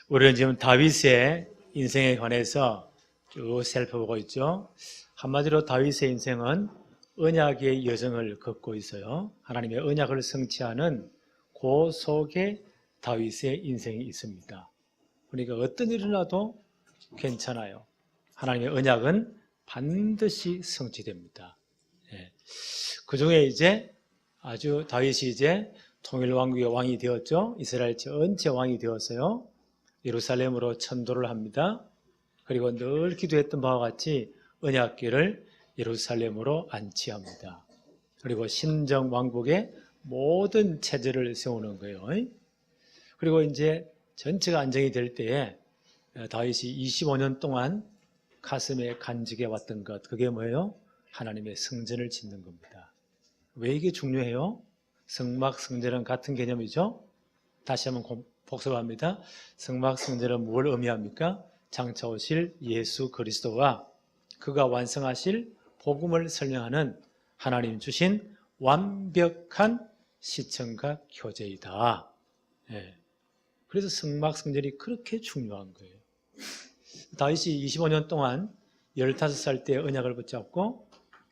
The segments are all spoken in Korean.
우리는 지금 다윗의 인생에 관해서 쭉 살펴보고 있죠. 한마디로 다윗의 인생은 언약의 여정을 걷고 있어요. 하나님의 언약을 성취하는 그 속에 다윗의 인생이 있습니다. 그러니까 어떤 일이 일어나도 괜찮아요. 하나님의 언약은 반드시 성취됩니다. 그 중에 이제 아주 다윗이 이제 통일왕국의 왕이 되었죠. 이스라엘 전체 왕이 되었어요. 예루살렘으로 천도를 합니다. 그리고 늘 기도했던 바와 같이 언약궤를 예루살렘으로 안치합니다. 그리고 신정왕국의 모든 체제를 세우는 거예요. 그리고 이제 전체가 안정이 될 때에 다윗이 25년 동안 가슴에 간직해 왔던 것, 그게 뭐예요? 하나님의 성전을 짓는 겁니다. 왜 이게 중요해요? 성막, 성전은 같은 개념이죠. 다시 한번 복습합니다. 성막, 성전은 무엇을 의미합니까? 장차 오실 예수 그리스도와 그가 완성하실 복음을 설명하는 하나님 주신 완벽한 시청각 교제이다. 그래서 성막, 성전이 그렇게 중요한 거예요. 다윗이 25년 동안 15살 때 언약을 붙잡고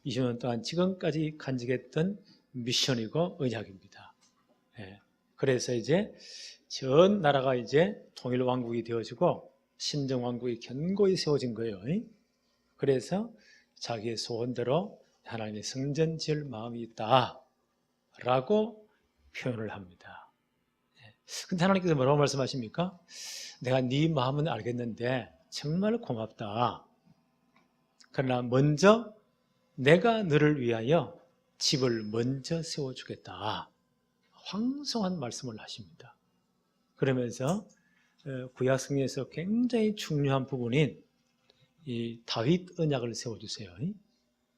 20년 동안 지금까지 간직했던 미션이고 언약입니다. 그래서 이제 전 나라가 이제 통일왕국이 되어지고 신정왕국이 견고히 세워진 거예요. 그래서 자기의 소원대로 하나님의 성전 지을 마음이 있다 라고 표현을 합니다. 근데 하나님께서 뭐라고 말씀하십니까? 내가 네 마음은 알겠는데 정말 고맙다. 그러나 먼저 내가 너를 위하여 집을 먼저 세워주겠다. 황송한 말씀을 하십니다. 그러면서 구약성경에서 굉장히 중요한 부분인 이 다윗 언약을 세워주세요.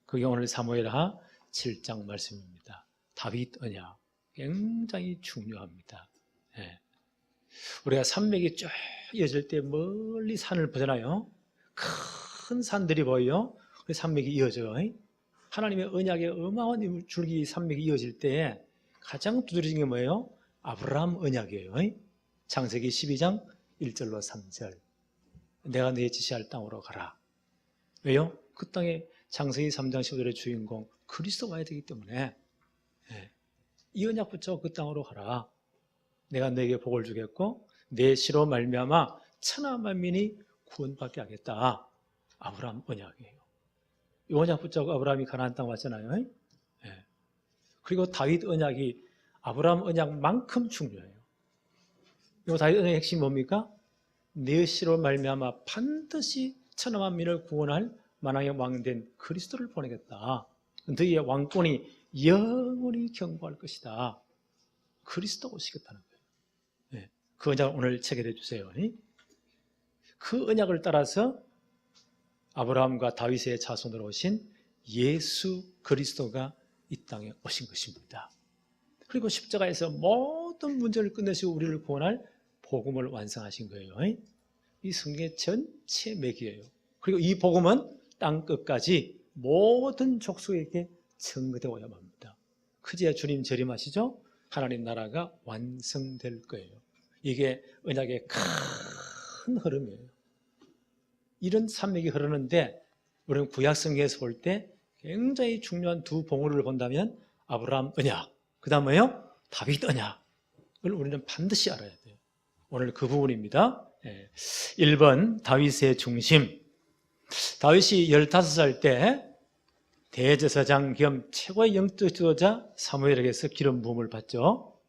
그게 오늘 사무엘하 7장 말씀입니다. 다윗 언약 굉장히 중요합니다. 우리가 산맥이 쭉 이어질 때 멀리 산을 보잖아요. 큰 산들이 보여요. 산맥이 이어져요. 하나님의 언약의 어마어마한 줄기 산맥이 이어질 때 가장 두드러진 게 뭐예요? 아브라함 언약이에요. 창세기 12장 1절로 3절. 내가 네 지시할 땅으로 가라. 왜요? 그 땅에 창세기 3장 15절의 주인공 그리스도가 와야 되기 때문에 이 언약 붙잡고 그 땅으로 가라. 내가 너에게 복을 주겠고 내 씨로 말미암아 천하 만민이 구원받게 하겠다. 아브라함 언약이에요. 이 언약 붙잡고 아브라함이 가나안 땅 왔잖아요. 그리고 다윗 언약이 아브라함 언약만큼 중요해요. 이 다윗 언약의 핵심이 뭡니까? 내 씨로 말미암아 반드시 천하 만민을 구원할 만왕의 왕된 그리스도를 보내겠다. 너희의 왕권이 영원히 경고할 것이다. 그리스도가 오시겠다는 거예요. 그 언약을 오늘 체결해 주세요. 그 언약을 따라서 아브라함과 다윗의 자손으로 오신 예수 그리스도가 이 땅에 오신 것입니다. 그리고 십자가에서 모든 문제를 끝내시고 우리를 구원할 복음을 완성하신 거예요. 이 성경의 전체 맥이에요. 그리고 이 복음은 땅 끝까지 모든 족속에게 증거되어야만 합니다. 그제야 주님 재림하시죠? 하나님 나라가 완성될 거예요. 이게 언약의 큰 흐름이에요. 이런 산맥이 흐르는데 우리는 구약 성경에서 볼 때 굉장히 중요한 두 봉우리를 본다면 아브라함 언약, 그 다음 뭐예요? 다윗 언약을 우리는 반드시 알아야 돼요. 오늘 그 부분입니다. 1번 다윗의 중심. 다윗이 15살 때 대제사장 겸 최고의 영적 지도자 사무엘에게서 기름 부음을 받죠.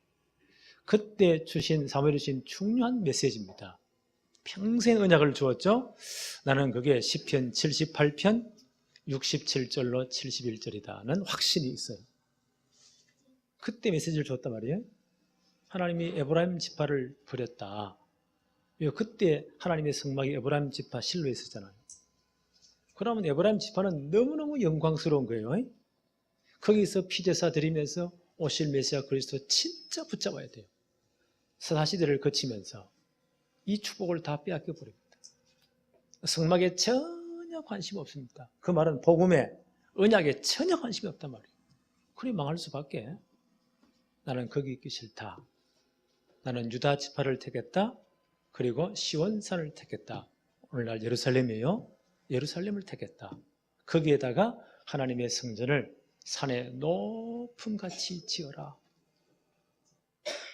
그때 사무엘이 주신 중요한 메시지입니다. 평생 언약을 주었죠. 나는 그게 시편 78편 67절로 71절이다는 확신이 있어요. 그때 메시지를 줬단 말이에요. 하나님이 에브라임 지파를 버렸다. 그때 하나님의 성막이 에브라임 지파 실로에 있었잖아요. 그러면 에브라임 지파는 너무너무 영광스러운 거예요. 거기서 피제사 드리면서 오실 메시아 그리스도 진짜 붙잡아야 돼요. 사시대를 거치면서 이 축복을 다 빼앗겨 버립니다. 성막에 전혀 관심 없습니다. 그 말은 복음에, 언약에 전혀 관심이 없단 말이에요. 그래 망할 수밖에. 나는 거기 있기 싫다. 나는 유다 지파를 택했다. 그리고 시온산을 택했다. 오늘날 예루살렘이에요. 예루살렘을 택했다. 거기에다가 하나님의 성전을 산에 높음같이 지어라.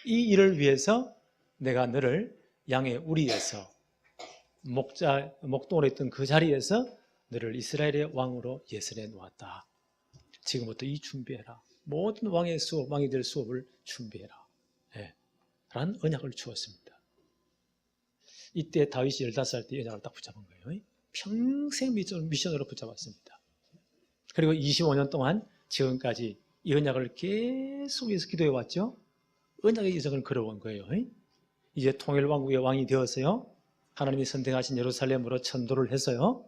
이 일을 위해서 내가 너를 양의 우리에서 목동으로 있던 그 자리에서 너를 이스라엘의 왕으로 예선해 놓았다. 지금부터 이 준비해라. 모든 왕의 수업, 왕이 될 수업을 준비해라. 라는 언약을 주었습니다. 이때 다윗이 15살 때 언약을 딱 붙잡은 거예요. 평생 미션으로 붙잡았습니다. 그리고 25년 동안 지금까지 이 언약을 계속해서 기도해 왔죠. 언약의 여정을 걸어온 거예요. 이제 통일왕국의 왕이 되었어요. 하나님이 선택하신 예루살렘으로 천도를 했어요.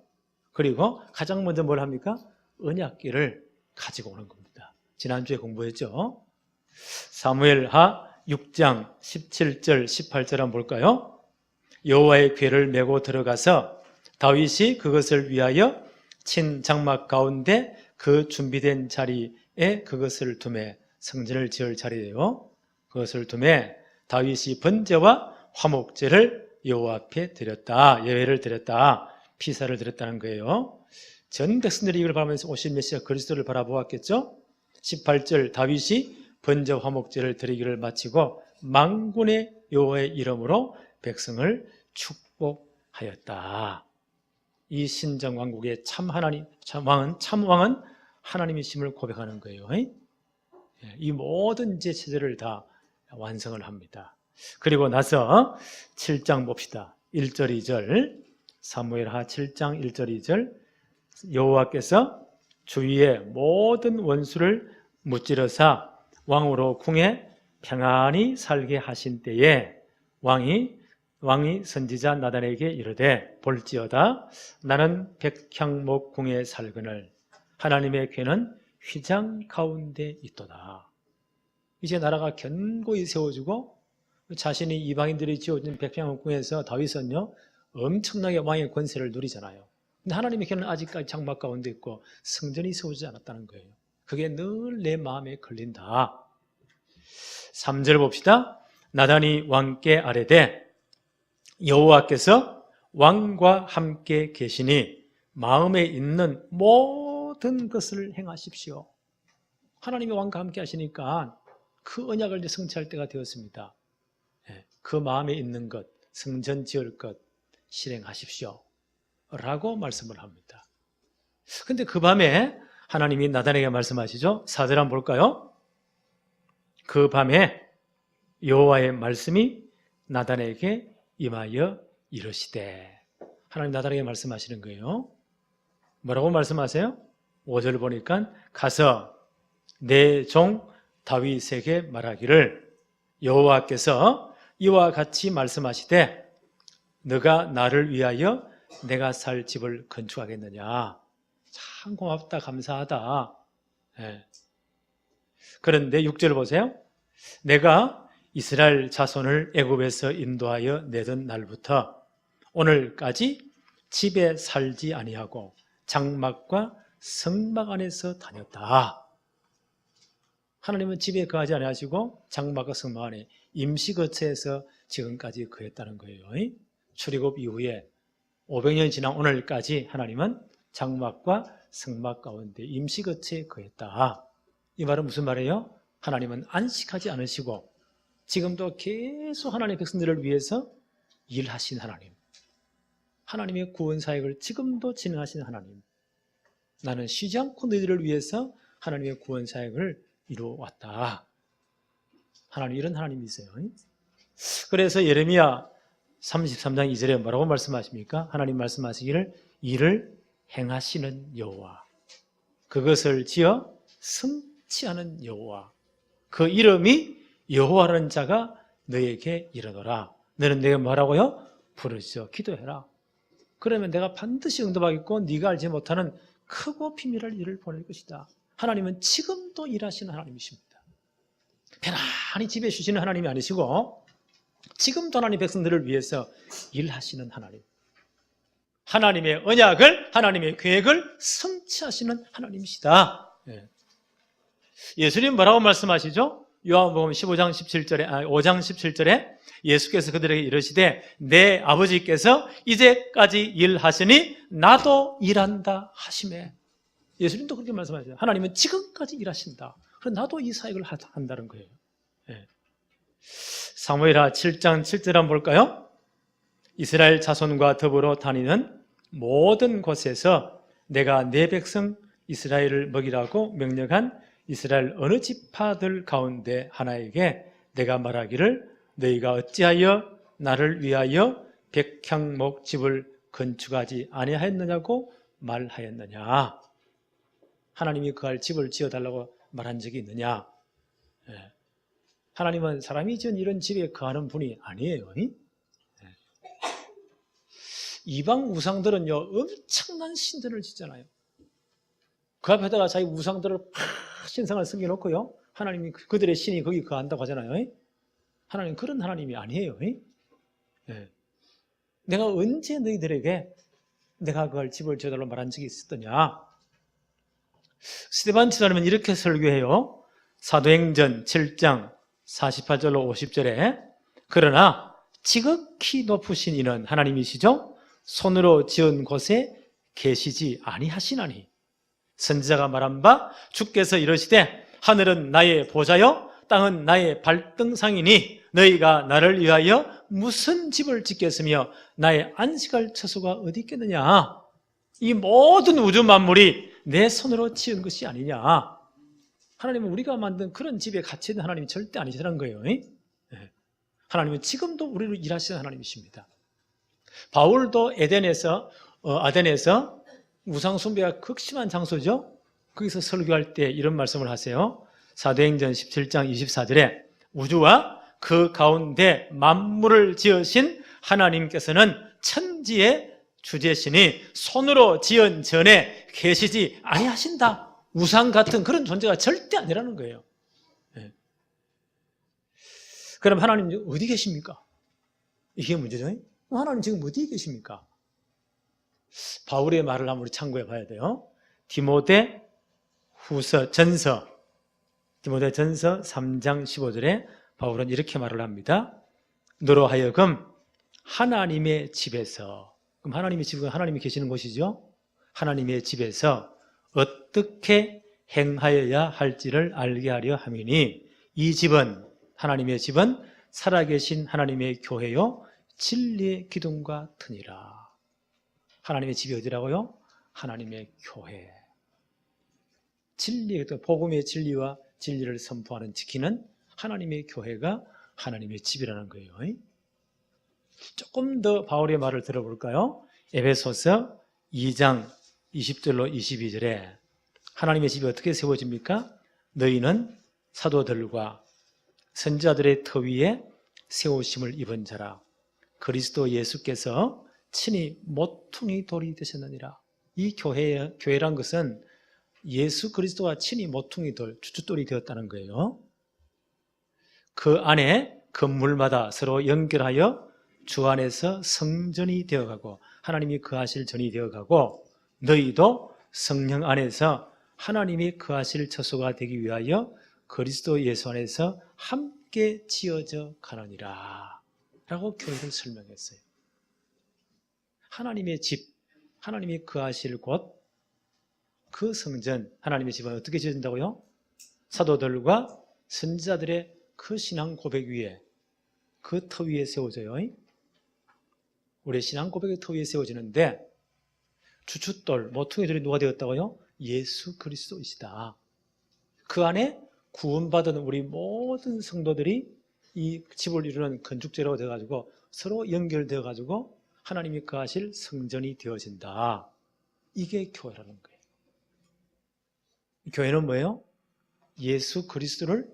그리고 가장 먼저 뭘 합니까? 언약궤를 가지고 오는 겁니다. 지난주에 공부했죠. 사무엘하 6장 17절 18절 한번 볼까요? 여호와의 궤를 메고 들어가서 다윗이 그것을 위하여 친 장막 가운데 그 준비된 자리에 그것을 두매, 성전을 지을 자리예요. 그것을 두매 다윗이 번제와 화목제를 여호와 앞에 드렸다. 예배를 드렸다. 피사를 드렸다는 거예요. 전 백성들이 이걸 바라보면서 오신 메시아 그리스도를 바라보았겠죠. 18절 다윗이 번제 화목제를 드리기를 마치고 만군의 여호와의 이름으로 백성을 축복하였다. 이 신정 왕국의 참 왕은 하나님이심을 고백하는 거예요. 이 모든 제체제를 다 완성을 합니다. 그리고 나서 7장 봅시다. 1절 2절 사무엘하 7장 1절 2절 여호와께서 주위의 모든 원수를 무찌르사 왕으로 궁에 평안히 살게 하신 때에 왕이 선지자 나단에게 이르되 볼지어다 나는 백향목 궁에 살거늘 하나님의 궤는 휘장 가운데 있도다. 이제 나라가 견고히 세워지고 자신이 이방인들이 지어준 백향목 궁에서 다윗은요 엄청나게 왕의 권세를 누리잖아요. 근데 하나님의 궤는 아직까지 장막 가운데 있고 성전이 세워지지 않았다는 거예요. 그게 늘 내 마음에 걸린다. 3절 봅시다. 나단이 왕께 아뢰되 여호와께서 왕과 함께 계시니 마음에 있는 모든 것을 행하십시오. 하나님이 왕과 함께 하시니까 그 언약을 이제 성취할 때가 되었습니다. 그 마음에 있는 것, 성전 지을 것 실행하십시오. 라고 말씀을 합니다. 근데 그 밤에 하나님이 나단에게 말씀하시죠. 4절 한번 볼까요? 그 밤에 여호와의 말씀이 나단에게 임하여 이르시되 하나님 나단에게 말씀하시는 거예요. 뭐라고 말씀하세요? 5절 보니까 가서 내 종 다윗에게 말하기를 여호와께서 이와 같이 말씀하시되 너가 나를 위하여 내가 살 집을 건축하겠느냐. 참 고맙다 감사하다. 그런데 6절 보세요. 내가 이스라엘 자손을 애굽에서 인도하여 내던 날부터 오늘까지 집에 살지 아니하고 장막과 성막 안에서 다녔다. 하나님은 집에 거하지 아니하시고 장막과 성막 안에 임시거처에서 지금까지 거했다는 거예요. 출애굽 이후에 500년 지난 오늘까지 하나님은 장막과 성막 가운데 임시거처에 거했다. 이 말은 무슨 말이에요? 하나님은 안식하지 않으시고 지금도 계속 하나님의 백성들을 위해서 일하신 하나님, 하나님의 구원 사역을 지금도 진행하시는 하나님, 나는 쉬지 않고 너희들을 위해서 하나님의 구원 사역을 이루어왔다. 하나님 이런 하나님이세요. 그래서 예레미야 33장 2절에 뭐라고 말씀하십니까? 하나님 말씀하시기를 이를 행하시는 여호와, 그것을 지어 성취하는 여호와, 그 이름이 여호와라는 자가 너에게 이르노라. 너는 내가 뭐라고요? 부르짖어 기도해라. 그러면 내가 반드시 응답하겠고 네가 알지 못하는 크고 비밀할 일을 보낼 것이다. 하나님은 지금도 일하시는 하나님이십니다. 편안히 집에 쉬시는 하나님이 아니시고 지금도 하나님 백성들을 위해서 일하시는 하나님, 하나님의 언약을, 하나님의 계획을 성취하시는 하나님이시다. 예수님 뭐라고 말씀하시죠? 요한복음 5장 17절에 예수께서 그들에게 이르시되 내 아버지께서 이제까지 일하시니 나도 일한다 하시매. 예수님도 그렇게 말씀하셨어요. 하나님은 지금까지 일하신다. 그럼 나도 이 사역을 한다는 거예요. 네. 사무엘하 7장 7절 한번 볼까요? 이스라엘 자손과 더불어 다니는 모든 곳에서 내가 내 백성 이스라엘을 먹이라고 명령한 이스라엘 어느 지파들 가운데 하나에게 내가 말하기를 너희가 어찌하여 나를 위하여 백향목 집을 건축하지 아니하였느냐고 말하였느냐. 하나님이 그할 집을 지어달라고 말한 적이 있느냐. 하나님은 사람이 지은 이런 집에 거하는 분이 아니에요. 이방 우상들은요 엄청난 신들을 짓잖아요. 그 앞에다가 자기 우상들을 신상을 섬겨놓고요 하나님이 그들의 신이 거기 거한다고 하잖아요. 하나님 그런 하나님이 아니에요. 내가 언제 너희들에게 내가 그할 집을 지어달라고 말한 적이 있었더냐. 스데반 지사님은 이렇게 설교해요. 사도행전 7장 48절로 50절에 그러나 지극히 높으신 이는 하나님이시죠 손으로 지은 곳에 계시지 아니하시나니 선지자가 말한 바 주께서 이르시되 하늘은 나의 보좌요 땅은 나의 발등상이니 너희가 나를 위하여 무슨 집을 짓겠으며 나의 안식할 처소가 어디 있겠느냐. 이 모든 우주 만물이 내 손으로 지은 것이 아니냐. 하나님은 우리가 만든 그런 집에 갇혀 있는 하나님이 절대 아니시라는 거예요. 하나님은 지금도 우리를 일하시는 하나님이십니다. 바울도 아덴에서 우상 숭배가 극심한 장소죠. 거기서 설교할 때 이런 말씀을 하세요. 사도행전 17장 24절에 우주와 그 가운데 만물을 지으신 하나님께서는 천지의 주제시니 손으로 지은 전에 계시지 아니하신다. 우상 같은 그런 존재가 절대 아니라는 거예요. 그럼 하나님 어디 계십니까? 이게 문제죠. 하나님 지금 어디 계십니까? 바울의 말을 한번 우리 참고해 봐야 돼요. 디모데전서 3장 15절에 바울은 이렇게 말을 합니다. 너로 하여금 하나님의 집에서, 그럼 하나님의 집은 하나님이 계시는 곳이죠. 하나님의 집에서 어떻게 행하여야 할지를 알게 하려 함이니 이 집은, 하나님의 집은 살아계신 하나님의 교회요 진리의 기둥과 터니라. 하나님의 집이 어디라고요? 하나님의 교회. 진리, 복음의 진리와 진리를 선포하는 지키는 하나님의 교회가 하나님의 집이라는 거예요. 조금 더 바울의 말을 들어볼까요? 에베소서 2장 20절로 22절에 하나님의 집이 어떻게 세워집니까? 너희는 사도들과 선지자들의 터 위에 세우심을 입은 자라. 그리스도 예수께서 친히 모퉁이 돌이 되셨느니라. 이 교회란 것은 예수 그리스도가 친히 모퉁이 돌, 주춧돌이 되었다는 거예요. 그 안에 건물마다 서로 연결하여 주 안에서 성전이 되어가고 하나님이 거하실 전이 되어가고 너희도 성령 안에서 하나님이 거하실 처소가 되기 위하여 그리스도 예수 안에서 함께 지어져 가느니라 라고 교회를 설명했어요. 하나님의 집, 하나님이 거하실 곳, 그 성전, 하나님의 집은 어떻게 지어진다고요? 사도들과 선지자들의 그 신앙 고백 위에, 그 터 위에 세워져요. 우리의 신앙 고백의 터 위에 세워지는데 주춧돌, 모퉁이돌이 누가 되었다고요? 예수 그리스도이시다. 그 안에 구원받은 우리 모든 성도들이 이 집을 이루는 건축재료가 되어가지고 서로 연결되어가지고 하나님이 거하실 성전이 되어진다. 이게 교회라는 거예요. 교회는 뭐예요? 예수 그리스도를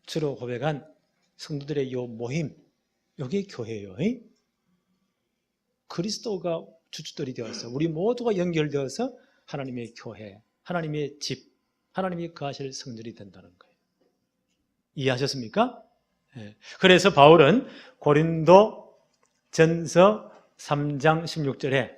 주로 고백한 성도들의 요 모임, 이게 교회예요. 그리스도가 주춧돌이 되어서 우리 모두가 연결되어서 하나님의 교회, 하나님의 집, 하나님이 거하실 성전이 된다는 거예요. 이해하셨습니까? 네. 그래서 바울은 고린도 전서 3장 16절에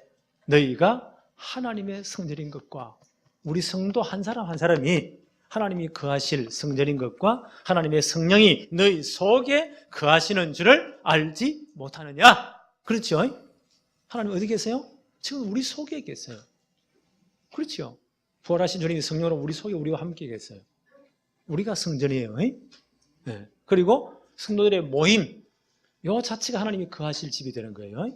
너희가 하나님의 성전인 것과 우리 성도 한 사람 한 사람이 하나님이 거하실 성전인 것과 하나님의 성령이 너희 속에 거하시는 줄을 알지 못하느냐? 그렇죠? 하나님 어디 계세요? 지금 우리 속에 계세요. 그렇죠? 부활하신 주님이 성령으로 우리 속에 우리와 함께 계세요. 우리가 성전이에요. 네. 그리고 성도들의 모임, 이 자체가 하나님이 거하실 집이 되는 거예요.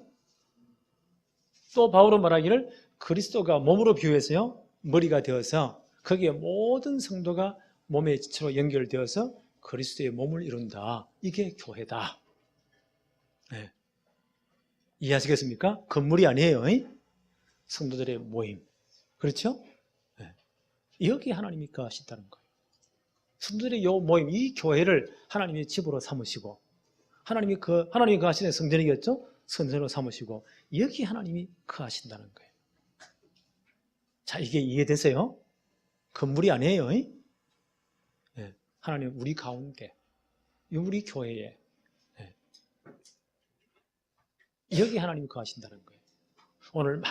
또 바울은 말하기를 그리스도가 몸으로 비유해서요, 머리가 되어서 거기에 모든 성도가 몸의 지체로 연결되어서 그리스도의 몸을 이룬다. 이게 교회다. 네. 이해하시겠습니까? 건물이 아니에요. 성도들의 모임. 그렇죠? 네. 여기 하나님이 거하신다는 거예요. 성도들의 이 모임, 이 교회를 하나님이 집으로 삼으시고 하나님이 거하시는 성전이겠죠? 성전으로 삼으시고 여기 하나님이 거하신다는 거예요. 자, 이게 이해되세요? 건물이 아니에요. 네. 하나님 우리 가운데, 우리 교회에 여기 하나님이 거하신다는 거예요. 오늘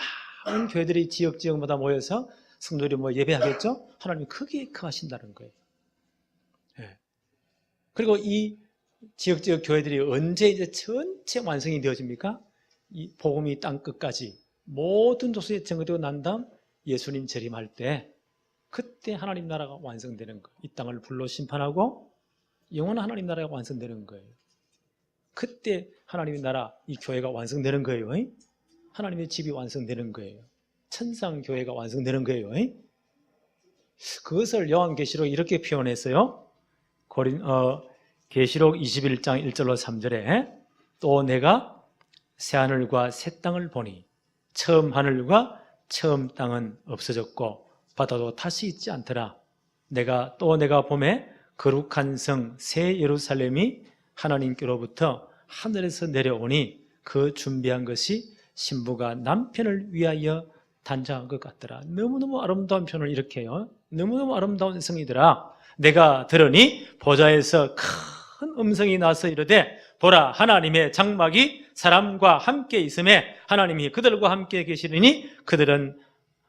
많은 교회들이 지역마다 모여서 성도들이 예배하겠죠? 하나님이 거기에 거하신다는 거예요. 그리고 이 지역 교회들이 언제 이제 전체 완성이 되어집니까? 이 복음이 땅 끝까지 모든 족속에 전거되고 난 다음 예수님 재림할 때 그때 하나님 나라가 완성되는 거예요. 이 땅을 불로 심판하고 영원한 하나님 나라가 완성되는 거예요. 그때 하나님의 나라, 이 교회가 완성되는 거예요. 하나님의 집이 완성되는 거예요. 천상교회가 완성되는 거예요. 그것을 요한계시록 이렇게 표현했어요. 계시록 21장 1절로 3절에 또 내가 새하늘과 새 땅을 보니 처음 하늘과 처음 땅은 없어졌고 바다도 다시 있지 않더라. 내가 봄에 거룩한 성 새 예루살렘이 하나님께로부터 하늘에서 내려오니 그 준비한 것이 신부가 남편을 위하여 단장한 것 같더라. 너무너무 아름다운 표현을 이렇게 해요. 너무너무 아름다운 성이더라. 내가 들으니 보좌에서 큰 음성이 나서 이르되 보라, 하나님의 장막이 사람과 함께 있음에 하나님이 그들과 함께 계시리니 그들은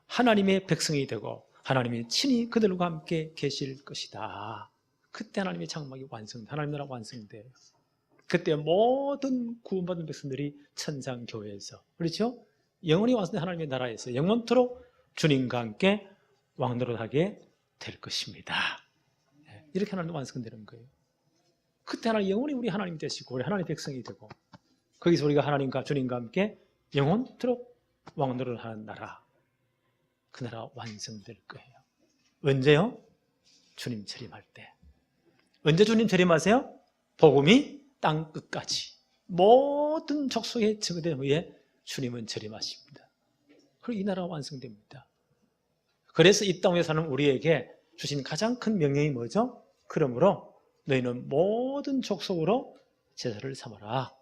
하나님의 백성이 되고 하나님이 친히 그들과 함께 계실 것이다. 그때 하나님의 장막이 하나님 나라가 완성돼요. 그때 모든 구원받은 백성들이 천상교회에서, 그렇죠? 영원히 완성된 하나님의 나라에서 영원토록 주님과 함께 왕노릇하게 될 것입니다. 이렇게 하나님 완성되는 거예요. 그때 하나님 영원히 우리 하나님 되시고 우리 하나님의 백성이 되고 거기서 우리가 하나님과 주님과 함께 영원토록 왕노릇하는 나라, 그 나라가 완성될 거예요. 언제요? 주님 재림할 때. 언제 주님 재림하세요? 복음이 땅 끝까지 모든 족속에 증거된 후에 주님은 재림하십니다. 그리고 이 나라가 완성됩니다. 그래서 이 땅에 사는 우리에게 주신 가장 큰 명령이 뭐죠? 그러므로 너희는 모든 족속으로 제자를 삼아라.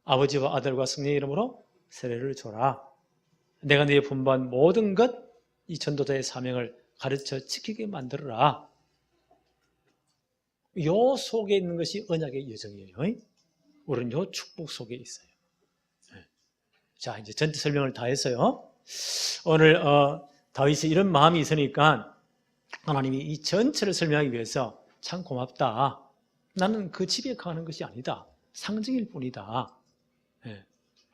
아버지와 아들과 성령의 이름으로 세례를 줘라. 내가 너희에 분부한 모든 것, 이 전도자의 사명을 가르쳐 지키게 만들어라. 요 속에 있는 것이 언약의 여정이에요. 우리는 요 축복 속에 있어요. 자, 이제 전체 설명을 다 했어요. 오늘 다윗이 이런 마음이 있으니까 하나님이 이 전체를 설명하기 위해서 참 고맙다. 나는 그 집에 가는 것이 아니다. 상징일 뿐이다.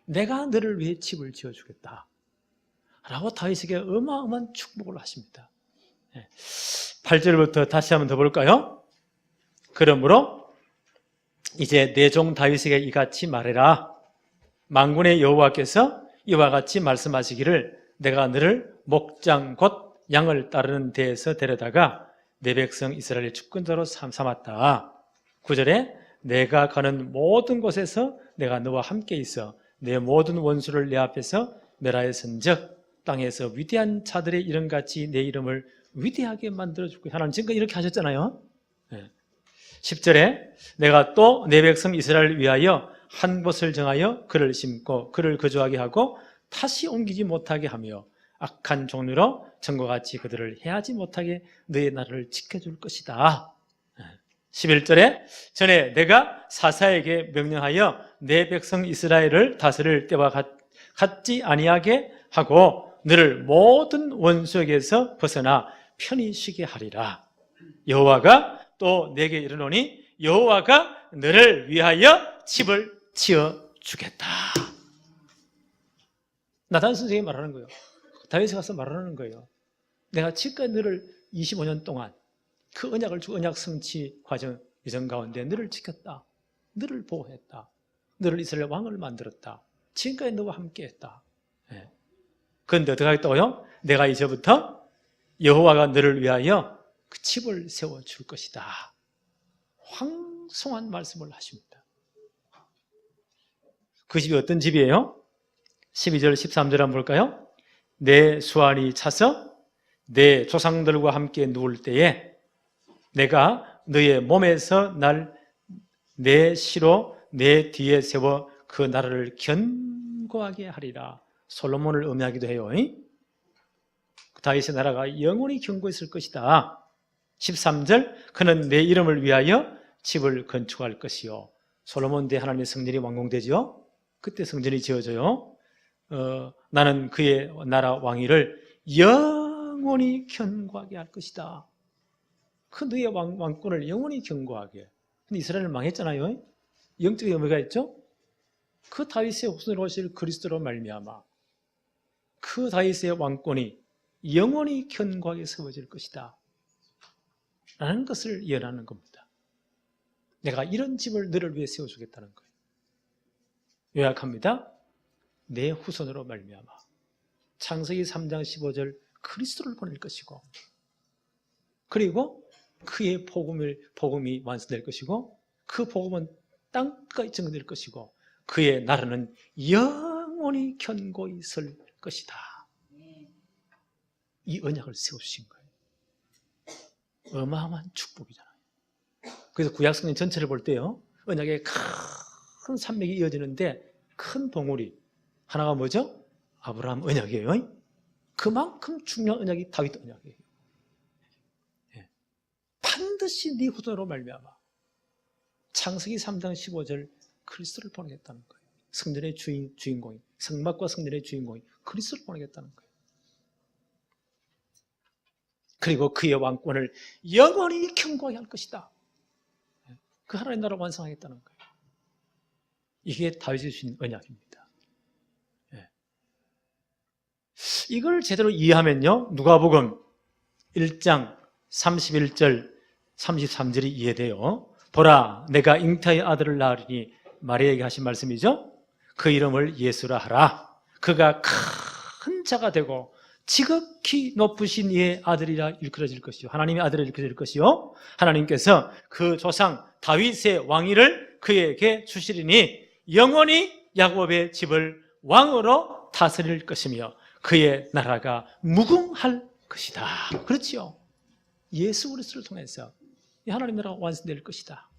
내가 너를 위해 집을 지어주겠다. 라고 다윗에게 어마어마한 축복을 하십니다. 8절부터 다시 한번 더 볼까요? 그러므로 이제 내 종 다윗에게 이같이 말해라. 만군의 여호와께서 이와 같이 말씀하시기를 내가 너를 목장 곧 양을 따르는 데에서 데려다가 내 백성 이스라엘의 주권자로 삼았다. 9절에 내가 가는 모든 곳에서 내가 너와 함께 있어 내 모든 원수를 내 앞에서 멸하였은즉 땅에서 위대한 자들의 이름같이 내 이름을 위대하게 만들어줄게. 하나님 지금 이렇게 하셨잖아요. 10절에 내가 또 내 백성 이스라엘을 위하여 한 곳을 정하여 그를 심고 그를 거주하게 하고 다시 옮기지 못하게 하며 악한 종류로 전과 같이 그들을 해하지 못하게 너의 나라를 지켜줄 것이다. 11절에 전에 내가 사사에게 명령하여 내 백성 이스라엘을 다스릴 때와 같지 아니하게 하고 너를 모든 원수에게서 벗어나 편히 쉬게 하리라. 여호와가 또 내게 이르노니 여호와가 너를 위하여 집을 지어 주겠다. 나단 선생님이 말하는 거예요. 다윗에 가서 말하는 거예요. 내가 지금까지 너를 25년 동안 그 언약을 주고 언약 성취 과정 유정 가운데 너를 지켰다. 너를 보호했다. 너를 이스라엘 왕을 만들었다. 지금까지 너와 함께했다. 그런데 어떻게 하겠다고요? 내가 이제부터 여호와가 너를 위하여 그 집을 세워줄 것이다. 황송한 말씀을 하십니다. 그 집이 어떤 집이에요? 12절 13절 한번 볼까요? 내 수완이 차서 내 조상들과 함께 누울 때에 내가 너의 몸에서 날 내 시로 내 뒤에 세워 그 나라를 견고하게 하리라. 솔로몬을 의미하기도 해요. 다윗의 나라가 영원히 견고했을 것이다. 13절 그는 내 이름을 위하여 집을 건축할 것이요. 솔로몬 때 하나님의 성전이 완공되죠. 그때 성전이 지어져요. 나는 그의 나라 왕위를 영원히 견고하게 할 것이다. 그 너의 왕권을 영원히 견고하게. 근데 이스라엘은 망했잖아요. 영적인 의미가 있죠. 그 다윗의 후손으로 오실 그리스도로 말미암아 그 다윗의 왕권이 영원히 견고하게 세워질 것이다 라는 것을 예언하는 겁니다. 내가 이런 집을 너를 위해 세워주겠다는 거예요. 요약합니다. 내 후손으로 말미암아 창세기 3장 15절 그리스도를 보낼 것이고 그리고 그의 복음이 완성될 것이고 그 복음은 땅까지 증거될 것이고 그의 나라는 영원히 견고히 설 것이다. 이 언약을 세우신 거예요. 어마어마한 축복이잖아요. 그래서 구약성경 전체를 볼 때요, 언약에 큰 산맥이 이어지는데 큰 봉우리 하나가 뭐죠? 아브라함 언약이에요. 그만큼 중요한 언약이 다윗 언약이에요. 반드시 네 후손으로 말미암아 창세기 3장 15절 그리스도를 보내겠다는 거예요. 성전의 주인공이, 성막과 성전의 주인공이 그리스도를 보내겠다는 거예요. 그리고 그의 왕권을 영원히 견고하게 할 것이다. 그 하나님 나라를 완성하겠다는 거예요. 이게 다윗이 주신 언약입니다. 이걸 제대로 이해하면요, 누가복음 1장 31절 33절이 이해돼요. 보라, 내가 잉태의 아들을 낳으리니 마리아에게 하신 말씀이죠. 그 이름을 예수라 하라. 그가 큰 자가 되고 지극히 높으신 이의 아들이라 일컬어질 것이요, 하나님의 아들이라 일컬어질 것이요, 하나님께서 그 조상 다윗의 왕위를 그에게 주시리니 영원히 야곱의 집을 왕으로 다스릴 것이며 그의 나라가 무궁할 것이다. 그렇지요. 예수 그리스도를 통해서 이 하나님 나라가 완성될 것이다.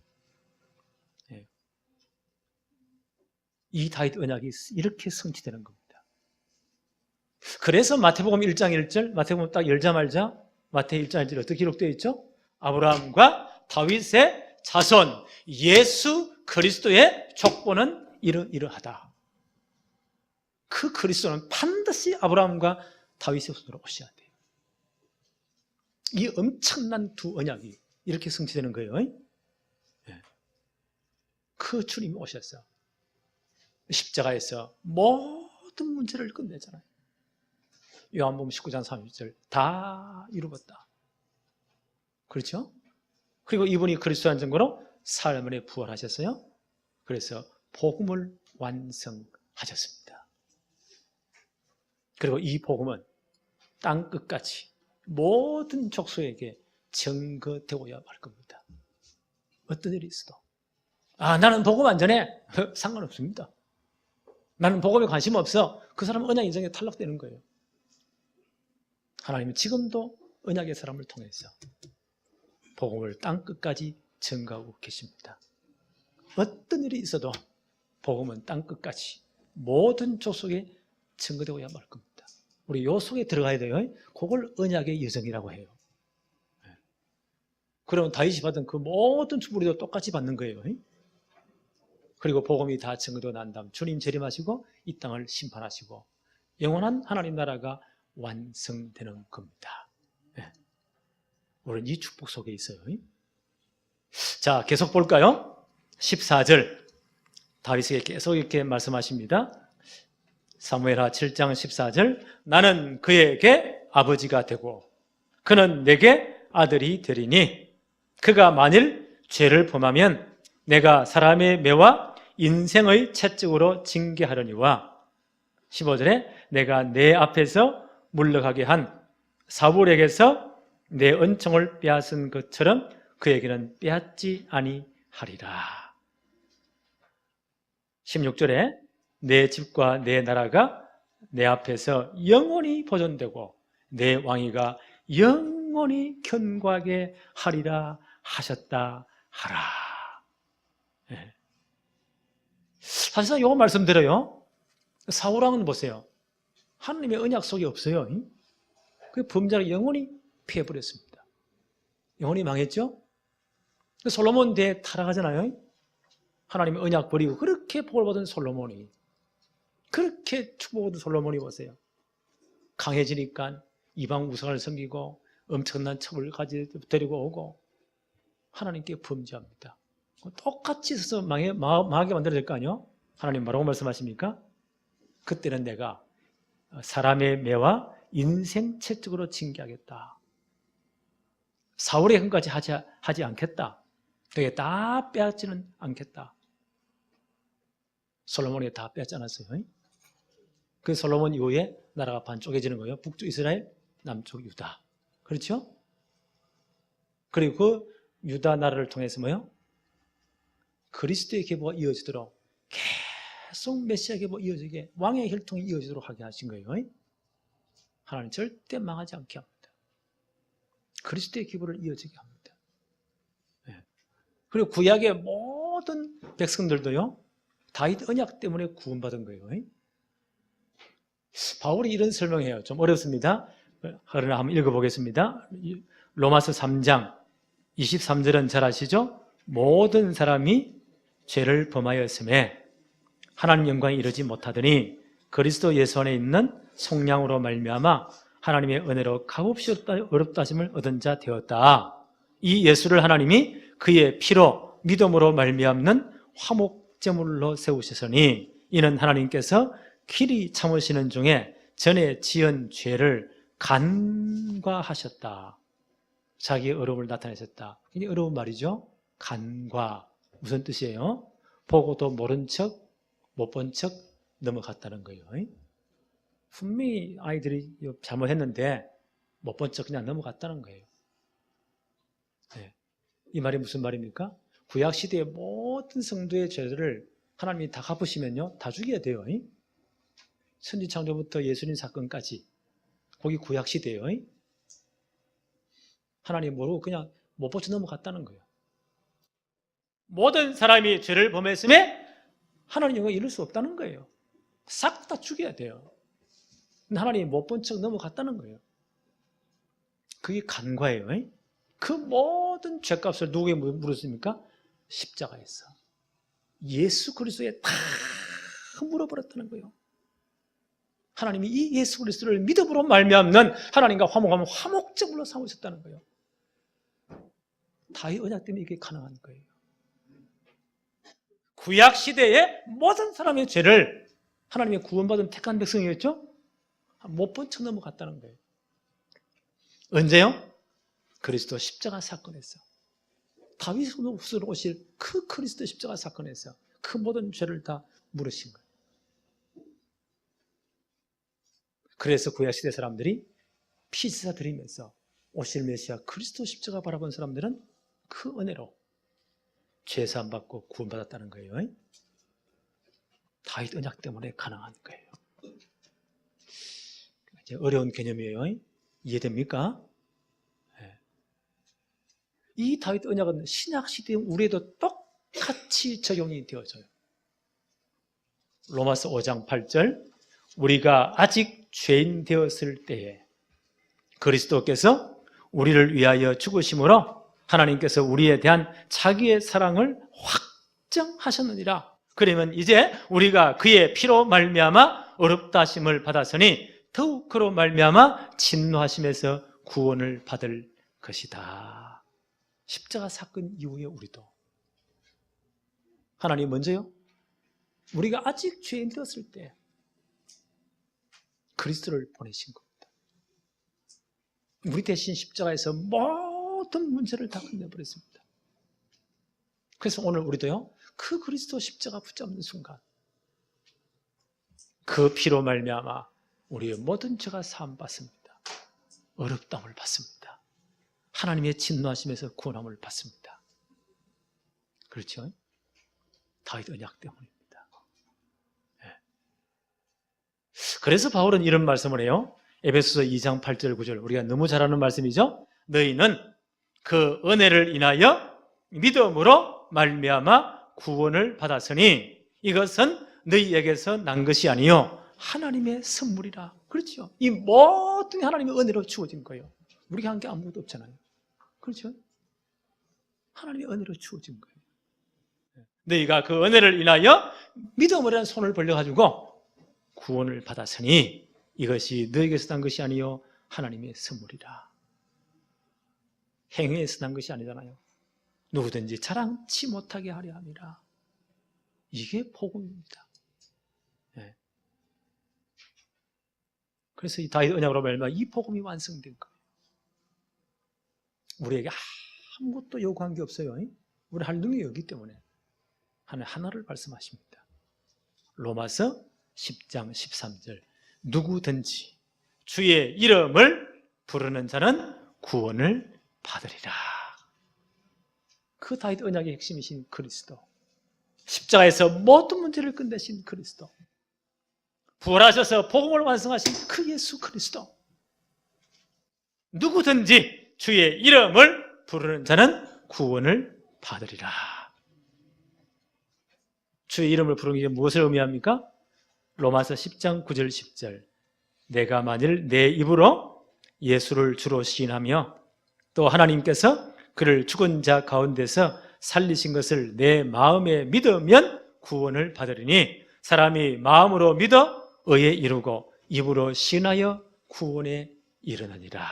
이 다윗 언약이 이렇게 성취되는 겁니다. 그래서 마태복음 1장 1절, 마태복음 딱 열자마자 마태 1장 1절 어떻게 기록되어 있죠? 아브라함과 다윗의 자손 예수 그리스도의 족보는 이러하다. 그 그리스도는 반드시 아브라함과 다윗의 후손으로 오셔야 돼요. 이 엄청난 두 언약이 이렇게 성취되는 거예요. 그 주님이 오셔서 십자가에서 모든 문제를 끝내잖아요. 요한복음 19장 30절 다 이루었다. 그렇죠? 그리고 이분이 그리스도의 증거로 사흘 만에 부활하셨어요. 그래서 복음을 완성하셨습니다. 그리고 이 복음은 땅 끝까지 모든 족속에게 증거되어야 할 겁니다. 어떤 일이 있어도 나는 복음 안 전해. 상관없습니다. 나는 복음에 관심 없어. 그 사람은 언약 인정에 탈락되는 거예요. 하나님은 지금도 언약의 사람을 통해서 복음을 땅 끝까지 증거하고 계십니다. 어떤 일이 있어도 복음은 땅 끝까지 모든 족속에 증거되어야 할 겁니다. 우리 요 속에 들어가야 돼요. 그걸 언약의 여정이라고 해요. 그러면 다윗이 받은 그 모든 축복도 똑같이 받는 거예요. 그리고 복음이 다 증거되고 난 다음 주님 재림하시고 이 땅을 심판하시고 영원한 하나님 나라가 완성되는 겁니다. 우리는 이 축복 속에 있어요. 자, 계속 볼까요? 14절 다윗에게 계속 이렇게 말씀하십니다. 사무엘하 7장 14절 나는 그에게 아버지가 되고 그는 내게 아들이 되리니 그가 만일 죄를 범하면 내가 사람의 매와 인생의 채찍으로 징계하려니와 15절에 내가 내 앞에서 물러가게 한 사울에게서 내 은총을 빼앗은 것처럼 그에게는 빼앗지 아니하리라. 16절에 내 집과 내 나라가 내 앞에서 영원히 보존되고 내 왕위가 영원히 견고하게 하리라 하셨다 하라. 네. 사실상 이거 말씀드려요. 사울왕은 보세요. 하나님의 언약 속에 없어요. 그 범죄를 영원히 피해버렸습니다. 영원히 망했죠? 솔로몬 대에 타락하잖아요. 하나님의 언약 버리고 그렇게 복을 받은 솔로몬이, 그렇게 축복받은 솔로몬이 보세요. 강해지니까 이방 우상을 섬기고 엄청난 첩을까지 데리고 오고 하나님께 범죄합니다. 똑같이 있어서 망하게 만들어야 될 거 아니에요? 하나님 뭐라고 말씀하십니까? 그때는 내가 사람의 매와 인생 채찍으로 징계하겠다. 사울의 흥까지 하지 않겠다. 그게 다 빼앗지는 않겠다. 솔로몬이 다 빼앗지 않았어요. 그 솔로몬 이후에 나라가 반 쪼개지는 거예요. 북쪽 이스라엘, 남쪽 유다. 그렇죠? 그리고 그 유다 나라를 통해서 뭐요? 그리스도의 계보가 이어지도록 계속 메시아 계보가 이어지게 왕의 혈통이 이어지도록 하게 하신 거예요. 하나님 절대 망하지 않게 합니다. 그리스도의 계보를 이어지게 합니다. 그리고 구약의 모든 백성들도요, 다윗 언약 때문에 구원받은 거예요. 바울이 이런 설명해요. 좀 어렵습니다. 그러나 한번 읽어보겠습니다. 로마서 3장 23절은 잘 아시죠? 모든 사람이 죄를 범하였음에 하나님 영광에 이르지 못하더니 그리스도 예수 안에 있는 속량으로 말미암아 하나님의 은혜로 값없이 어렵다 하심을 얻은 자 되었다. 이 예수를 하나님이 그의 피로 믿음으로 말미암는 화목제물로 세우셨으니 이는 하나님께서 길이 참으시는 중에 전에 지은 죄를 간과하셨다. 자기의 어려움을 나타내셨다. 굉장히 어려운 말이죠. 간과. 무슨 뜻이에요? 보고도 모른 척, 못 본 척 넘어갔다는 거예요. 분명히 아이들이 잘못했는데 못 본 척 그냥 넘어갔다는 거예요. 네. 이 말이 무슨 말입니까? 구약시대의 모든 성도의 죄를 하나님이 다 갚으시면요, 다 죽여야 돼요. 천지창조부터 예수님 사건까지. 거기 구약시대예요. 하나님 모르고 그냥 못 보쳐 넘어갔다는 거예요. 모든 사람이 죄를 범했음에 하나님 영광에 이룰 수 없다는 거예요. 싹 다 죽여야 돼요. 근데 하나님이 못 본 척 넘어갔다는 거예요. 그게 간과예요. 그 모든 죄값을 누구에게 물었습니까? 십자가에서. 예수 그리스도에 다 물어버렸다는 거예요. 하나님이 이 예수 그리스도를 믿음으로 말미암는 하나님과 화목하면 화목제물로 삼으셨다는 거예요. 다윗 언약 때문에 이게 가능한 거예요. 구약 시대의 모든 사람의 죄를 하나님의 구원받은 택한 백성이었죠? 못 본 척 넘어갔다는 거예요. 언제요? 그리스도 십자가 사건에서. 다윗으로 오실 그 그리스도 십자가 사건에서 그 모든 죄를 다 물으신 거예요. 그래서 구약시대 사람들이 피제사 드리면서 오실 메시아 그리스도 십자가 바라본 사람들은 그 은혜로 죄사함 받고 구원받았다는 거예요. 다윗 언약 때문에 가능한 거예요. 이제 어려운 개념이에요. 이해됩니까? 네. 이 다윗 언약은 신약 시대에 우리에도 똑같이 적용이 되어져요. 로마서 5장 8절 우리가 아직 죄인 되었을 때에 그리스도께서 우리를 위하여 죽으심으로 하나님께서 우리에 대한 자기의 사랑을 확정하셨느니라. 그러면 이제 우리가 그의 피로 말미암아 어렵다 하심을 받았으니 더욱 그로 말미암아 진노하심에서 구원을 받을 것이다. 십자가 사건 이후에 우리도 하나님 먼저요, 우리가 아직 죄인 되었을 때 그리스도를 보내신 겁니다. 우리 대신 십자가에서 모든 문제를 다 끝내버렸습니다. 그래서 오늘 우리도요, 그 그리스도 십자가 붙잡는 순간 그 피로 말미암아 우리의 모든 죄가 사함받습니다. 어렵다함을 받습니다. 하나님의 진노하심에서 구원함을 받습니다. 그렇죠? 다윗 언약 때문입니다. 네. 그래서 바울은 이런 말씀을 해요. 에베소서 2장 8절 9절, 우리가 너무 잘 아는 말씀이죠. 너희는 그 은혜를 인하여 믿음으로 말미암아 구원을 받았으니 이것은 너희에게서 난 것이 아니요 하나님의 선물이라. 그렇죠? 이 모든 하나님의 은혜로 주어진 거예요. 우리가 한 게 아무것도 없잖아요. 그렇죠? 하나님의 은혜로 주어진 거예요. 너희가 그 은혜를 인하여 믿음으로 손을 벌려가지고 구원을 받았으니 이것이 너희에게서 난 것이 아니요 하나님의 선물이라. 행위에서 난 것이 아니잖아요. 누구든지 자랑치 못하게 하려 함이라. 이게 복음입니다. 네. 그래서 이 다윗 언약으로 말미암아 이 복음이 완성된 거예요. 우리에게 아무것도 요구한 게 없어요. 우리 할 능력이 없기 때문에 하나를 말씀하십니다. 로마서 10장 13절, 누구든지 주의 이름을 부르는 자는 구원을 받으리라. 그 다윗 언약의 핵심이신 그리스도, 십자가에서 모든 문제를 끝내신 그리스도, 부활하셔서 복음을 완성하신 그 예수 그리스도, 누구든지 주의 이름을 부르는 자는 구원을 받으리라. 주의 이름을 부르는 게 무엇을 의미합니까? 로마서 10장 9절 10절, 내가 만일 내 입으로 예수를 주로 시인하며 또 하나님께서 그를 죽은 자 가운데서 살리신 것을 내 마음에 믿으면 구원을 받으리니 사람이 마음으로 믿어 의에 이르고 입으로 시인하여 구원에 이르느니라.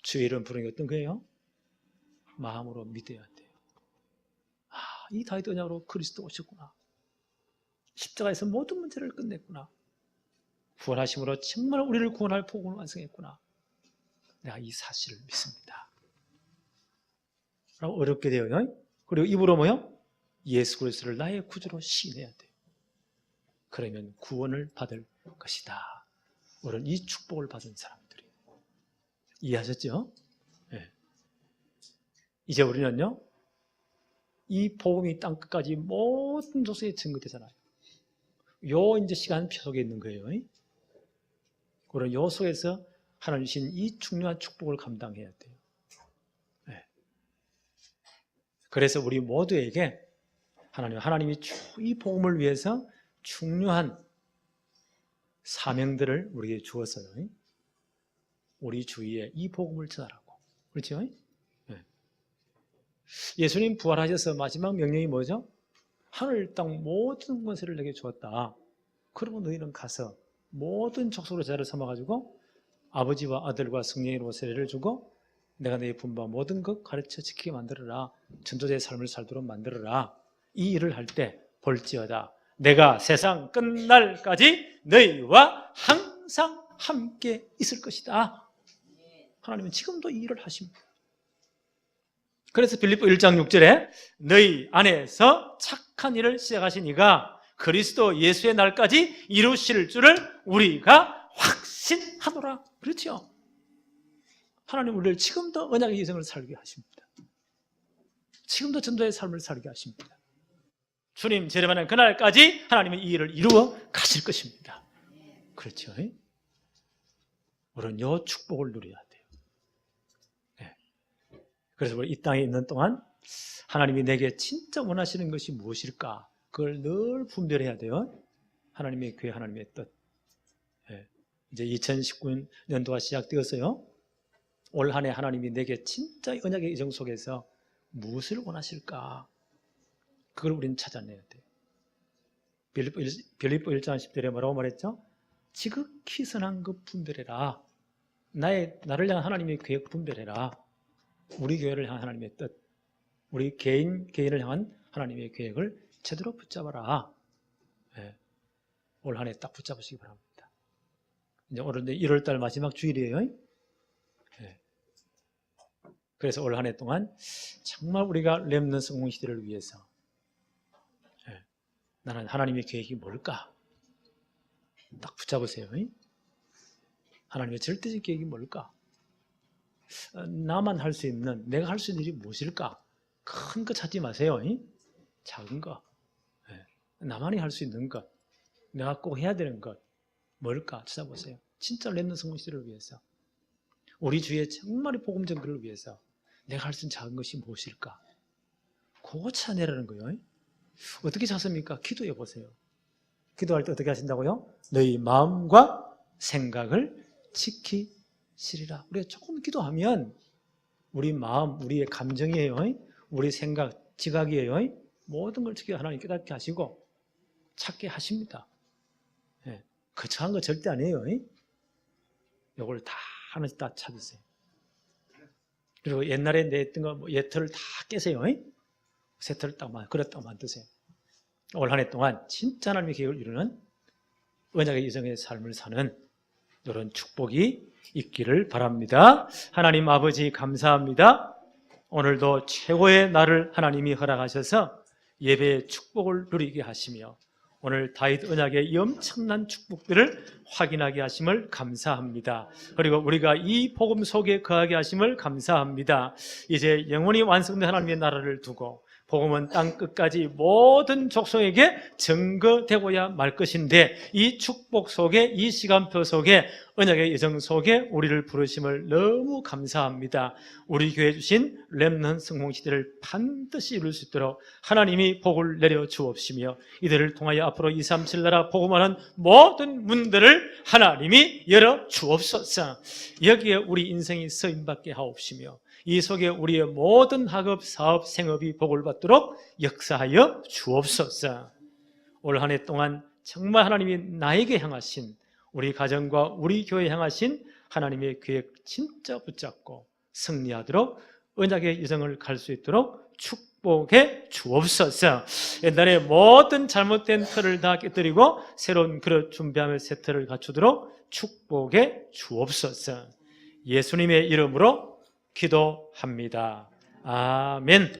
주의 이름 부르는 게 어떤 거예요? 마음으로 믿어야 돼요. 이 다윗 언약으로 그리스도 오셨구나. 십자가에서 모든 문제를 끝냈구나. 구원하심으로 정말 우리를 구원할 복음을 완성했구나. 내가 이 사실을 믿습니다. 라고 어렵게 돼요. 그리고 입으로 뭐요? 예수 그리스도를 나의 구주로 시인해야 돼요. 그러면 구원을 받을 것이다. 우리는 이 축복을 받은 사람들이. 이해하셨죠? 네. 이제 우리는요, 이 복음이 땅끝까지 모든 조서에 증거되잖아요. 요 이제 시간 속에 있는 거예요. 그런 요 속에서 하나님 주신 이 중요한 축복을 감당해야 돼요. 네. 그래서 우리 모두에게 하나님이 이 복음을 위해서 중요한 사명들을 우리에게 주었어요. 우리 주위에 이 복음을 전하라고. 그렇죠? 네. 예수님 부활하셔서 마지막 명령이 뭐죠? 하늘 땅 모든 권세를 내게 주었다. 그러고 너희는 가서 모든 족속으로 자를 삼아가지고 아버지와 아들과 성령으로 세례를 주고 내가 너희 분바 모든 것 가르쳐 지키게 만들어라. 전도자의 삶을 살도록 만들어라. 이 일을 할 때 볼지어다 내가 세상 끝날까지 너희와 항상 함께 있을 것이다. 하나님은 지금도 이 일을 하십니다. 그래서 빌립보 1장 6절에 너희 안에서 착한 일을 시작하신 이가 그리스도 예수의 날까지 이루실 줄을 우리가 확신하노라. 그렇죠? 하나님 우리를 지금도 언약의 인생을 살게 하십니다. 지금도 전도의 삶을 살게 하십니다. 주님 재림하는 그날까지 하나님은 이 일을 이루어 가실 것입니다. 그렇죠? 우리는 이 축복을 누려야 돼요. 네. 그래서 우리 이 땅에 있는 동안 하나님이 내게 진짜 원하시는 것이 무엇일까? 그걸 늘 분별해야 돼요. 하나님의 교회, 하나님의 뜻. 네. 이제 2019년도가 시작되었어요. 올 한 해 하나님이 내게 진짜 언약의 이정 속에서 무엇을 원하실까? 그걸 우리는 찾아내야 돼요. 빌립보 1장 10절에 뭐라고 말했죠? 지극히 선한 것 분별해라. 나를 향한 하나님의 계획 분별해라. 우리 교회를 향한 하나님의 뜻, 우리 개인을 향한 하나님의 계획을 제대로 붙잡아라. 예. 올 한 해 딱 붙잡으시기 바랍니다. 이제 오늘 1월달 마지막 주일이에요. 예. 그래서 올 한 해 동안 정말 우리가 렘넌트 성공 시대를 위해서 나는 하나님의 계획이 뭘까? 딱 붙잡으세요. 하나님의 절대적 계획이 뭘까? 나만 할 수 있는, 내가 할 수 있는 일이 무엇일까? 큰 거 찾지 마세요. 작은 거. 나만이 할 수 있는 것. 내가 꼭 해야 되는 것. 뭘까? 찾아보세요. 진짜 렘넌트 성공 시대를 위해서. 우리 주위에 정말 복음 전도를 위해서 내가 할 수 있는 작은 것이 무엇일까? 그거 찾아내라는 거예요. 어떻게 찾습니까? 기도해 보세요. 기도할 때 어떻게 하신다고요? 너희 마음과 생각을 지키시리라. 우리가 조금 기도하면 우리 마음, 우리의 감정이에요. 우리 생각, 지각이에요. 모든 걸 지켜 하나님 깨닫게 하시고 찾게 하십니다. 거창한 거 절대 아니에요. 이걸 다 하나씩 다 찾으세요. 그리고 옛날에 냈던 거 예틀을 다 깨세요. 세트를 딱 그렸다고 만드세요. 올 한 해 동안 진짜 하나님의 계획을 이루는 언약의 여정의 삶을 사는 이런 축복이 있기를 바랍니다. 하나님 아버지 감사합니다. 오늘도 최고의 날을 하나님이 허락하셔서 예배의 축복을 누리게 하시며 오늘 다윗 언약의 이 엄청난 축복들을 확인하게 하심을 감사합니다. 그리고 우리가 이 복음 속에 거하게 하심을 감사합니다. 이제 영원히 완성된 하나님의 나라를 두고 복음은 땅 끝까지 모든 족속에게 증거되고야 말 것인데 이 축복 속에 이 시간표 속에 언약의 여정 속에 우리를 부르심을 너무 감사합니다. 우리 교회 주신 렘넌트 성공 시대를 반드시 이룰 수 있도록 하나님이 복을 내려 주옵시며 이들을 통하여 앞으로 237 나라 복음하는 모든 문들을 하나님이 열어 주옵소서. 여기에 우리 인생이 쓰임받게 하옵시며 이 속에 우리의 모든 학업, 사업, 생업이 복을 받도록 역사하여 주옵소서. 올 한 해 동안 정말 하나님이 나에게 향하신 우리 가정과 우리 교회에 향하신 하나님의 계획 진짜 붙잡고 승리하도록 언약의 여정을 갈 수 있도록 축복해 주옵소서. 옛날에 모든 잘못된 틀을 다 깨뜨리고 새로운 그릇 준비하며 새 틀을 갖추도록 축복해 주옵소서. 예수님의 이름으로 기도합니다. 아멘.